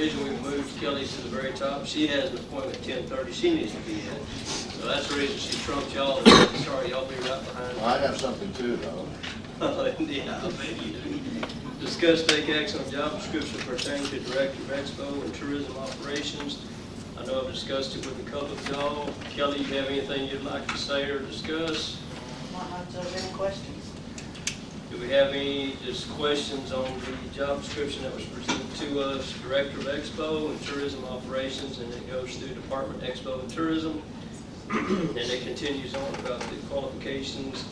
reason we moved Kelly to the very top, she has an appointment at 10:30 she needs to be at. So that's the reason she trumped y'all. Sorry, y'all be right behind. Well, I have something too, though. Yeah, I bet you do. Discuss take action on job description pertaining to Director of Expo and Tourism Operations. I know I've discussed it with a couple of y'all. Kelly, you have anything you'd like to say or discuss? Not much of any questions. Do we have any just questions on the job description that was presented to us, Director of Expo and Tourism Operations, and it goes through Department Expo and Tourism, and it continues on about the qualifications,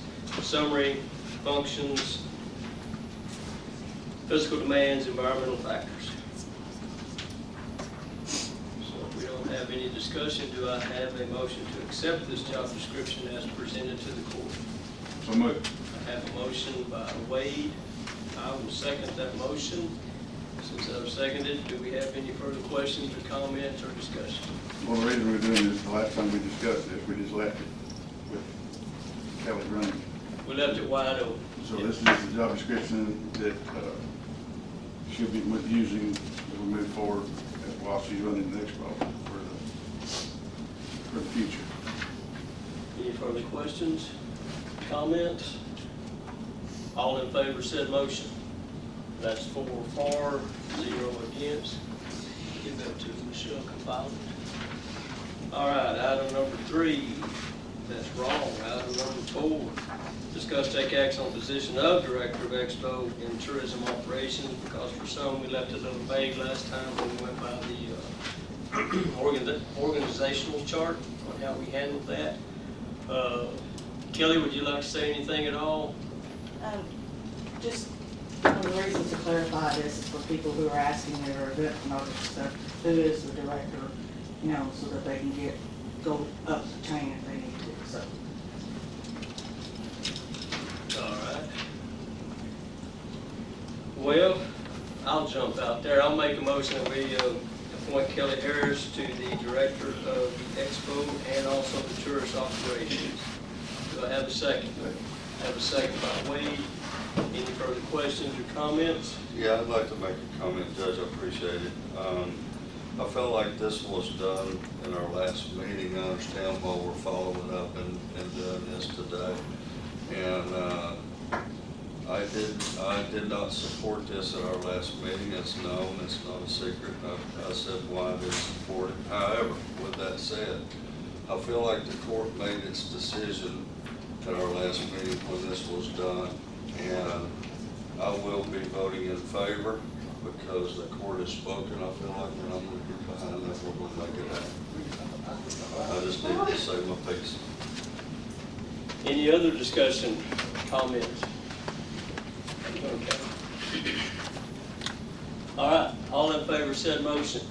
summary, functions, physical demands, environmental factors. So if we don't have any discussion, do I have a motion to accept this job description as presented to the court? So moved. I have a motion by Wade. I will second that motion. Since I've seconded, do we have any further questions or comments or discussion? Well, the reason we're doing this, the last time we discussed this, we just left it with Kelly running. We left it wide open. So this is the job description that she'll be using as we move forward while she's running the Expo for the future. Any further questions, comments? All in favor said motion. That's 4 for, 0 against. Give that to Michelle compiled. All right, item number 3. That's wrong. Item number 4. Discuss take action on position of Director of Expo and Tourism Operations, because for some we left it a little vague last time when we went by the organizational chart on how we handled that. Kelly, would you like to say anything at all? Just one of the reasons to clarify this is for people who are asking their event promoters stuff, who is the director, you know, so that they can go up the chain if they need to, so. All right. Well, I'll jump out there. I'll make a motion that we appoint Kelly Harris to the Director of the Expo and also the Tourist Operations. Do I have a second? I have a second by Wade. Any further questions or comments? Yeah, I'd like to make a comment, Judge. I appreciate it. I felt like this was done in our last meeting. I understand why we're following up and doing this today. And I did not support this at our last meeting. It's known, it's not a secret. I said why I didn't support it. However, with that said, I feel like the court made its decision at our last meeting when this was done. And I will be voting in favor because the court has spoken. I feel like when I'm going to get behind that, we're going to make it happen. I just need to say my piece. Any other discussion, comments? Okay. All right, all in favor said motion.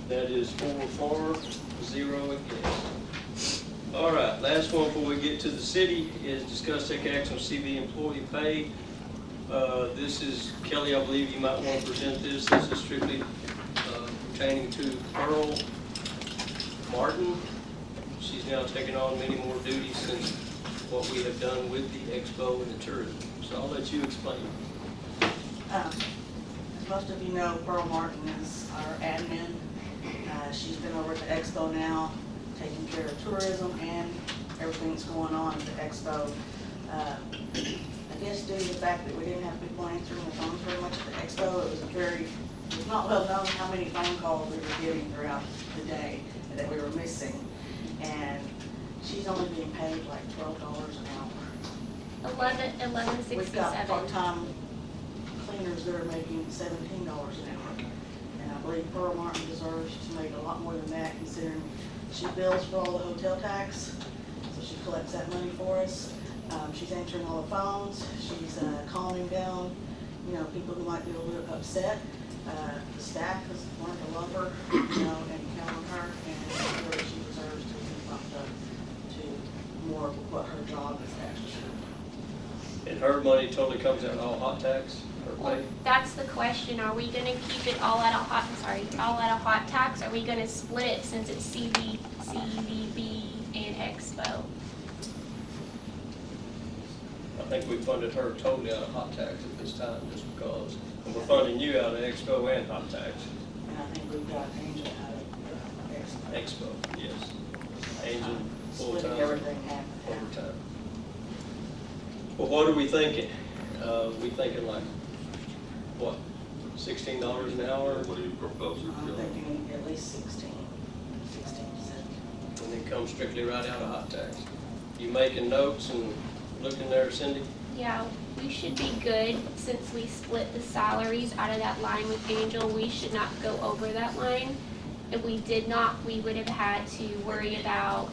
That is 4 for, 0 against. All right, last one before we get to the city is discuss take action on CV employee pay. This is, Kelly, I believe you might want to present this. This is strictly pertaining to Pearl Martin. She's now taken on many more duties since what we have done with the Expo and the tourism. So I'll let you explain. As most of you know, Pearl Martin is our admin. She's been over at the Expo now, taking care of tourism and everything that's going on at the Expo. I guess due to the fact that we didn't have people answering the phone very much at the Expo, it was not well known how many phone calls we were getting throughout the day that we were missing. And she's only being paid like $12 an hour. $11.67. We've got part-time cleaners that are making $17 an hour. And I believe Pearl Martin deserves to make a lot more than that, considering she bills for all the hotel tax, so she collects that money for us. She's answering all the phones. She's calming down, you know, people who might be a little bit upset. The staff has learned to love her, you know, and count on her, and I feel that she deserves to be bumped up to more of what her job is actually. And her money totally comes out all hot tax, her Well, pay? that's the question. Are we gonna keep it all at a hot tax? Are we gonna split it since it's CVB and Expo? I think we funded her totally out of hot tax at this time, just because. And we're funding you out of Expo and hot tax. And I think we've got Angel out of Expo. Expo, yes. Angel, Splitting full-time, everything half and half. overtime. Well, what are we thinking? We thinking like, what, $16 an hour? What are you proposing, I'm Joe? thinking at least 16, 17. And it comes strictly right out of hot tax. You making notes and looking there, Cindy? Yeah, we should be good since we split the salaries out of that line with Angel. We should not go over that line. If we did not, we would have had to worry about,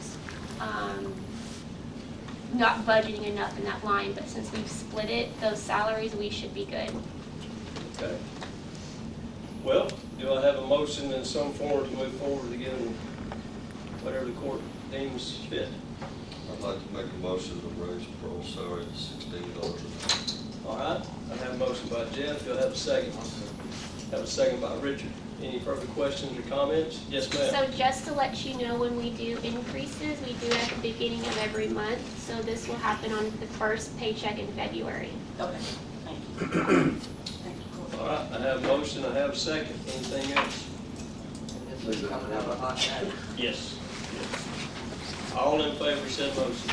not budgeting enough in that line, but since we've split it, those salaries, we should be good. Okay. Well, do I have a motion in some form to move forward to give them whatever the court deems fit? I'd like to make a motion to raise Pearl's salary to $16 an All right, I have a motion by Jeff, do I have a second? Have a second by Richard. Any further questions or comments? Yes, ma'am. So just to let you know, when we do increases, we do it at the beginning of every month. So this will happen on the first paycheck in February. Okay, thank you. Thank you. All right, I have a motion, I have a second. Anything else? This is coming out of hot tax. Yes. All in favor said motion.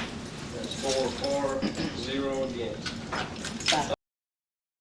That's 4 for, 0 against.